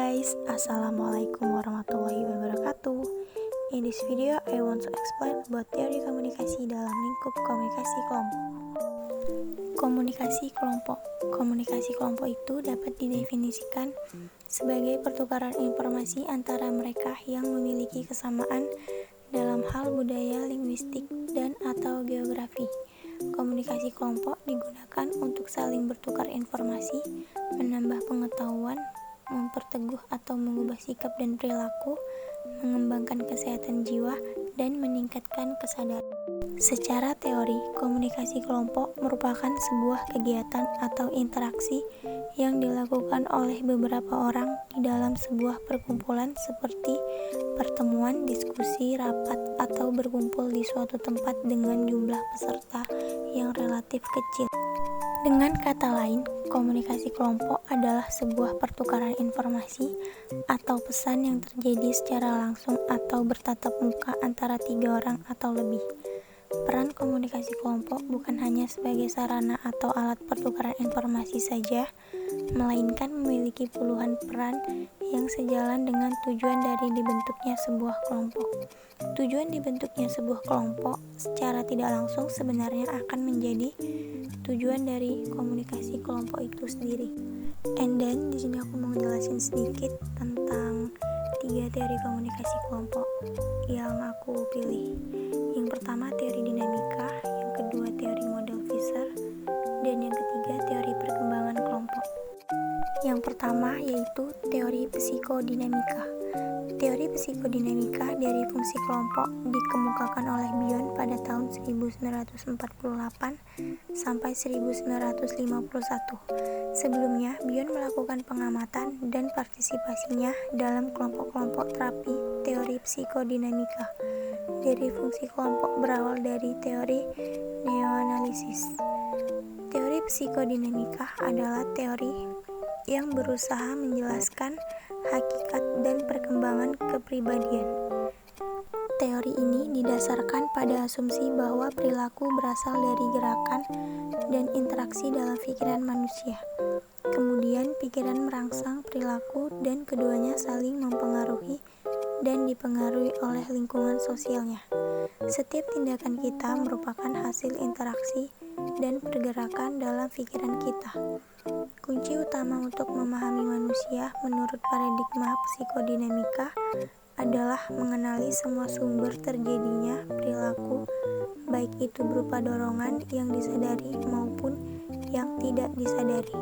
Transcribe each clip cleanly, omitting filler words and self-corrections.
guys, Assalamualaikum warahmatullahi wabarakatuh. In this video, I want to explain about teori komunikasi dalam lingkup komunikasi kelompok. Komunikasi kelompok itu dapat didefinisikan sebagai pertukaran informasi antara mereka yang memiliki kesamaan dalam hal budaya, linguistik, dan atau geografi. Komunikasi kelompok digunakan untuk saling bertukar informasi, menambah pengetahuan, memperteguh atau mengubah sikap dan perilaku, mengembangkan kesehatan jiwa, dan meningkatkan kesadaran. Secara teori, komunikasi kelompok merupakan sebuah kegiatan atau interaksi yang dilakukan oleh beberapa orang di dalam sebuah perkumpulan seperti pertemuan, diskusi, rapat, atau berkumpul di suatu tempat dengan jumlah peserta yang relatif kecil. Dengan kata lain, komunikasi kelompok adalah sebuah pertukaran informasi atau pesan yang terjadi secara langsung atau bertatap muka antara 3 orang atau lebih. Peran komunikasi kelompok bukan hanya sebagai sarana atau alat pertukaran informasi saja, melainkan memiliki puluhan peran yang sejalan dengan tujuan dari dibentuknya sebuah kelompok. Tujuan dibentuknya sebuah kelompok secara tidak langsung sebenarnya akan menjadi tujuan dari komunikasi kelompok itu sendiri. And then di sini aku mau jelasin sedikit tentang 3 teori komunikasi kelompok yang aku pilih. Yang pertama teori dinamika, yang kedua teori model Visser, dan yang ketiga teori perkembangan kelompok. Yang pertama yaitu teori psikodinamika. Teori psikodinamika dari fungsi kelompok dikemukakan oleh Bion pada tahun 1948 sampai 1951. Sebelumnya, Bion melakukan pengamatan dan partisipasinya dalam kelompok-kelompok terapi teori psikodinamika. Dari fungsi kelompok berawal dari teori neoanalisis. Teori psikodinamika adalah teori yang berusaha menjelaskan hakikat dan perkembangan kepribadian. Teori ini didasarkan pada asumsi bahwa perilaku berasal dari gerakan dan interaksi dalam pikiran manusia. Kemudian pikiran merangsang perilaku dan keduanya saling mempengaruhi dan dipengaruhi oleh lingkungan sosialnya. Setiap tindakan kita merupakan hasil interaksi dan pergerakan dalam pikiran kita. Kunci utama untuk memahami manusia menurut paradigma psikodinamika adalah mengenali semua sumber terjadinya perilaku, baik itu berupa dorongan yang disadari maupun yang tidak disadari.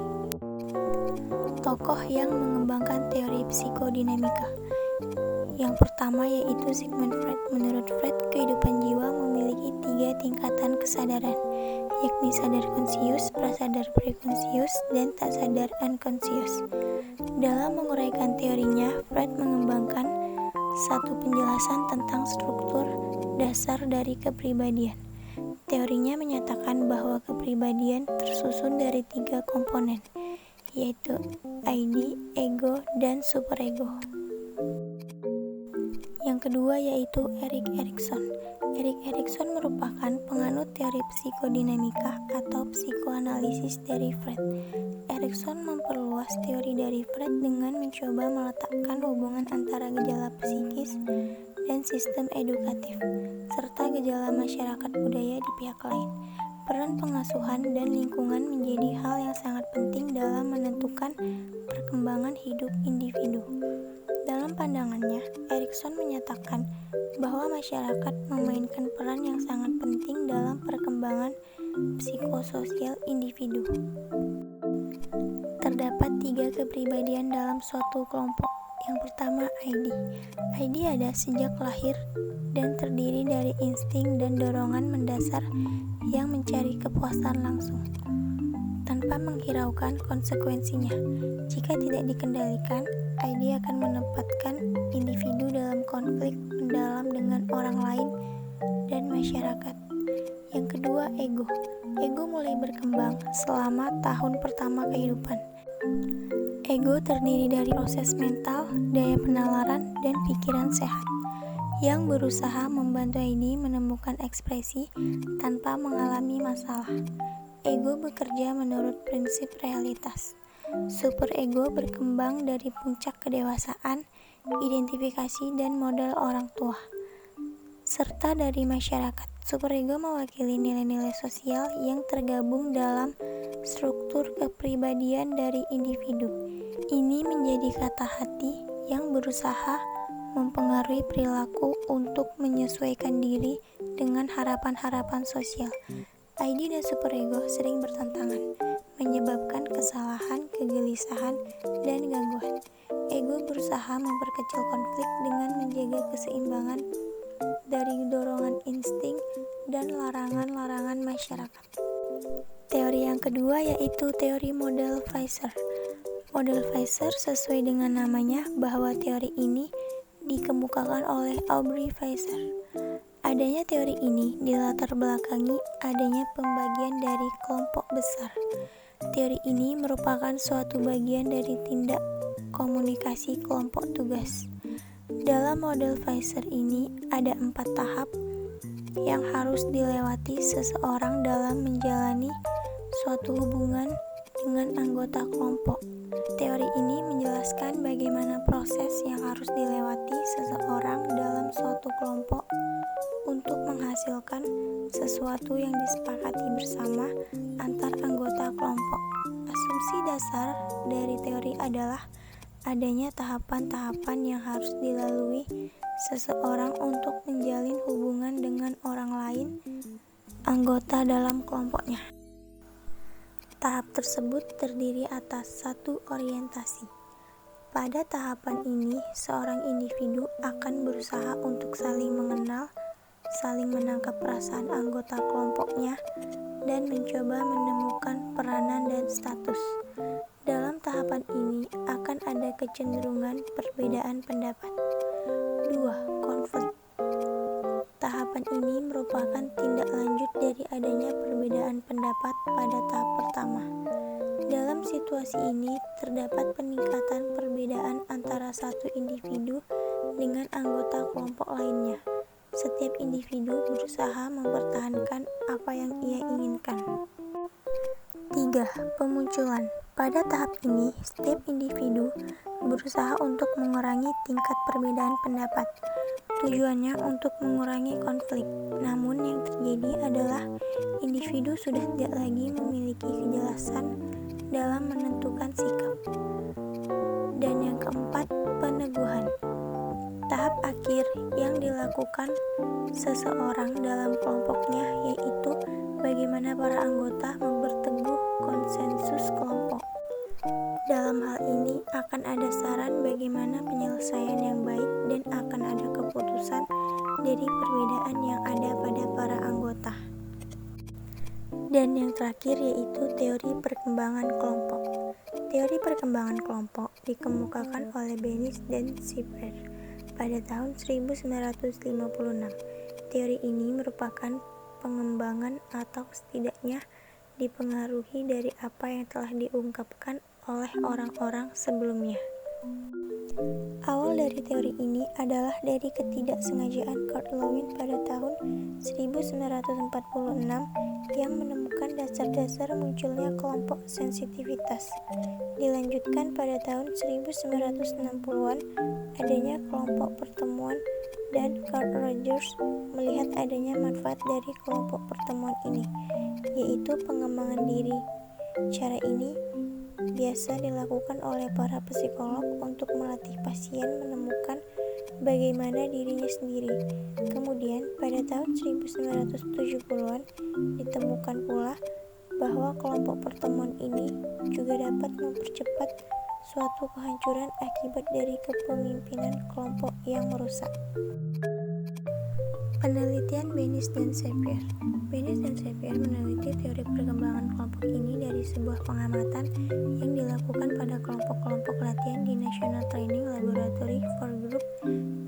Tokoh yang mengembangkan teori psikodinamika. Yang pertama yaitu Sigmund Freud. Menurut Freud, kehidupan jiwa memiliki 3 tingkatan kesadaran, yakni sadar konsius, prasadar prekonsius, dan tak sadar unconscious. Dalam menguraikan teorinya, Freud mengembangkan satu penjelasan tentang struktur dasar dari kepribadian. Teorinya menyatakan bahwa kepribadian tersusun dari 3 komponen, yaitu ID, ego, dan superego. Yang kedua yaitu Erik Erikson. Erik Erikson merupakan penganut teori psikodinamika atau psikoanalisis dari Freud. Erikson memperluas teori dari Freud dengan mencoba meletakkan hubungan antara gejala psikis dan sistem edukatif, serta gejala masyarakat budaya di pihak lain. Peran pengasuhan dan lingkungan menjadi hal yang sangat penting dalam menentukan perkembangan hidup individu. Dalam pandangannya, Erikson menyatakan bahwa masyarakat memainkan peran yang sangat penting dalam perkembangan psikososial individu. Terdapat 3 kepribadian dalam suatu kelompok. Yang pertama, ID. ID ada sejak lahir dan terdiri dari insting dan dorongan mendasar yang mencari kepuasan langsung, tanpa menghiraukan konsekuensinya. Jika tidak dikendalikan, ID akan menempatkan individu dalam konflik mendalam dengan orang lain dan masyarakat. Yang kedua, ego. Ego mulai berkembang selama tahun pertama kehidupan. Ego terdiri dari proses mental, daya penalaran, dan pikiran sehat yang berusaha membantu ID menemukan ekspresi tanpa mengalami masalah. Ego bekerja menurut prinsip realitas. Superego berkembang dari puncak kedewasaan, identifikasi, dan model orang tua, serta dari masyarakat. Superego mewakili nilai-nilai sosial yang tergabung dalam struktur kepribadian dari individu. Ini menjadi kata hati yang berusaha mempengaruhi perilaku untuk menyesuaikan diri dengan harapan-harapan sosial. ID dan superego sering bertentangan, menyebabkan kesalahan, kegelisahan, dan gangguan. Ego berusaha memperkecil konflik dengan menjaga keseimbangan dari dorongan insting dan larangan-larangan masyarakat. Teori yang kedua yaitu teori model Weiser. Model Weiser sesuai dengan namanya bahwa teori ini dikemukakan oleh Aubrey Weiser. Adanya teori ini dilatar belakangi adanya pembagian dari kelompok besar. Teori ini merupakan suatu bagian dari tindak komunikasi kelompok tugas. Dalam model Weiser ini ada 4 tahap yang harus dilewati seseorang dalam menjalani suatu hubungan dengan anggota kelompok. Teori ini menjelaskan bagaimana proses yang harus dilewati seseorang dalam suatu kelompok untuk menghasilkan sesuatu yang disepakati bersama antar anggota kelompok. Asumsi dasar dari teori adalah adanya tahapan-tahapan yang harus dilalui seseorang untuk menjalin hubungan dengan orang lain anggota dalam kelompoknya. Tahap tersebut terdiri atas satu orientasi. Pada tahapan ini, seorang individu akan berusaha untuk saling mengenal, saling menangkap perasaan anggota kelompoknya, dan mencoba menemukan peranan dan status. Dalam tahapan ini akan ada kecenderungan perbedaan pendapat. 2. Konflik. Tahapan ini merupakan tindak lanjut dari adanya perbedaan pendapat pada tahap pertama. Dalam situasi ini terdapat peningkatan perbedaan antara satu individu dengan anggota kelompok lainnya. Setiap individu berusaha mempertahankan apa yang ia inginkan. 3. Pemunculan. Pada tahap ini, setiap individu berusaha untuk mengurangi tingkat perbedaan pendapat. Tujuannya untuk mengurangi konflik. Namun yang terjadi adalah individu sudah tidak lagi memiliki kejelasan dalam menentukan sikap. Dan yang keempat, peneguhan. Tahap akhir yang dilakukan seseorang dalam kelompoknya yaitu bagaimana para anggota memperteguh konsensus kelompok. Dalam hal ini akan ada saran bagaimana penyelesaian yang baik dan akan ada keputusan dari perbedaan yang ada pada para anggota. Dan yang terakhir yaitu teori perkembangan kelompok. Teori perkembangan kelompok dikemukakan oleh Bennis dan Shepard pada tahun 1956. Teori ini merupakan pengembangan atau setidaknya dipengaruhi dari apa yang telah diungkapkan oleh orang-orang sebelumnya. Awal dari teori ini adalah dari ketidaksengajaan Kurt Lewin pada tahun 1946 yang menemukan dasar-dasar munculnya kelompok sensitivitas. Dilanjutkan pada tahun 1960-an adanya kelompok pertemuan dan Carl Rogers melihat adanya manfaat dari kelompok pertemuan ini, yaitu pengembangan diri. Cara ini biasa dilakukan oleh para psikolog untuk melatih pasien menemukan bagaimana dirinya sendiri. Kemudian pada tahun 1970-an ditemukan pula bahwa kelompok pertemuan ini juga dapat mempercepat suatu kehancuran akibat dari kepemimpinan kelompok yang merusak. Penelitian Bennis dan Shepard. Bennis dan Shepard meneliti teori perkembangan kelompok ini dari sebuah pengamatan yang dilakukan pada kelompok-kelompok latihan di National Training Laboratory for Group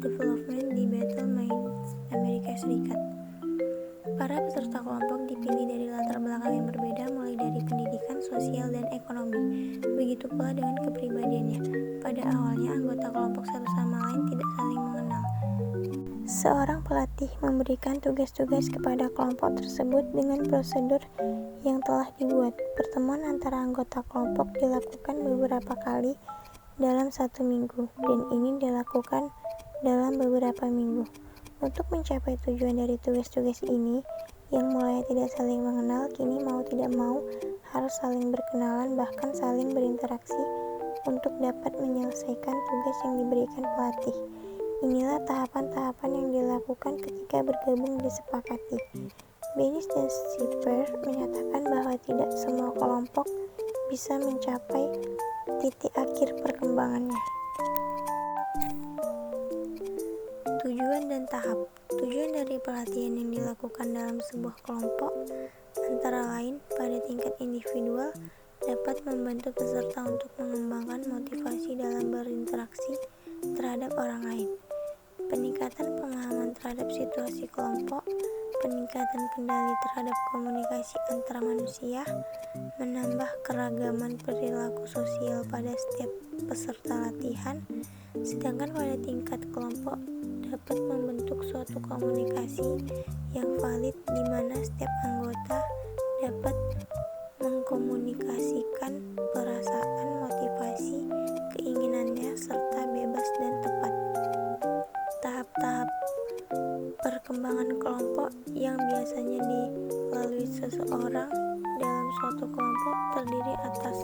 Development di Bethel, Maine, Amerika Serikat. Para peserta kelompok dipilih dari latar belakang yang berbeda mulai dari pendidikan, sosial, dan ekonomi. Begitu pula dengan kepribadiannya. Pada awalnya anggota kelompok satu sama lain tidak saling mengenal. Seorang pelatih memberikan tugas-tugas kepada kelompok tersebut dengan prosedur yang telah dibuat. Pertemuan antara anggota kelompok dilakukan beberapa kali dalam 1 minggu, dan ini dilakukan dalam beberapa minggu. Untuk mencapai tujuan dari tugas-tugas ini, yang mulai tidak saling mengenal, kini mau tidak mau harus saling berkenalan, bahkan saling berinteraksi untuk dapat menyelesaikan tugas yang diberikan pelatih. Inilah tahapan-tahapan yang dilakukan ketika bergabung disepakati. Baynes dan Schipper menyatakan bahwa tidak semua kelompok bisa mencapai titik akhir perkembangannya. Tujuan dan tahap. Tujuan dari pelatihan yang dilakukan dalam sebuah kelompok antara lain pada tingkat individual dapat membantu peserta untuk mengembangkan motivasi dalam berinteraksi terhadap orang lain, peningkatan pemahaman terhadap situasi kelompok, peningkatan kendali terhadap komunikasi antar manusia, menambah keragaman perilaku sosial pada setiap peserta latihan, sedangkan pada tingkat kelompok dapat membentuk suatu komunikasi yang valid di mana setiap anggota dapat mengkomunikasikan perasaan, motivasi, keinginannya, serta bebas dan tepat. Tahap-tahap perkembangan kelompok yang biasanya dilalui seseorang dalam suatu kelompok terdiri atas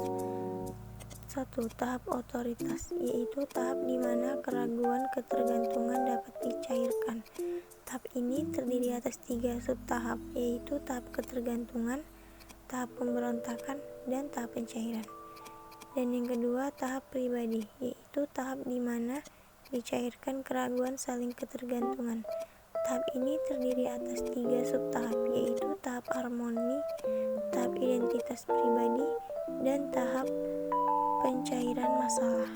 1. Tahap otoritas, yaitu tahap di mana keraguan ketergantungan dapat dicairkan. Tahap ini terdiri atas 3 subtahap, yaitu tahap ketergantungan, tahap pemberontakan, dan tahap pencairan. Dan yang kedua, tahap pribadi, yaitu tahap di mana dicairkan keraguan saling ketergantungan. Tahap ini terdiri atas 3 subtahap, yaitu tahap harmoni, tahap identitas pribadi, dan tahap pencairan masalah.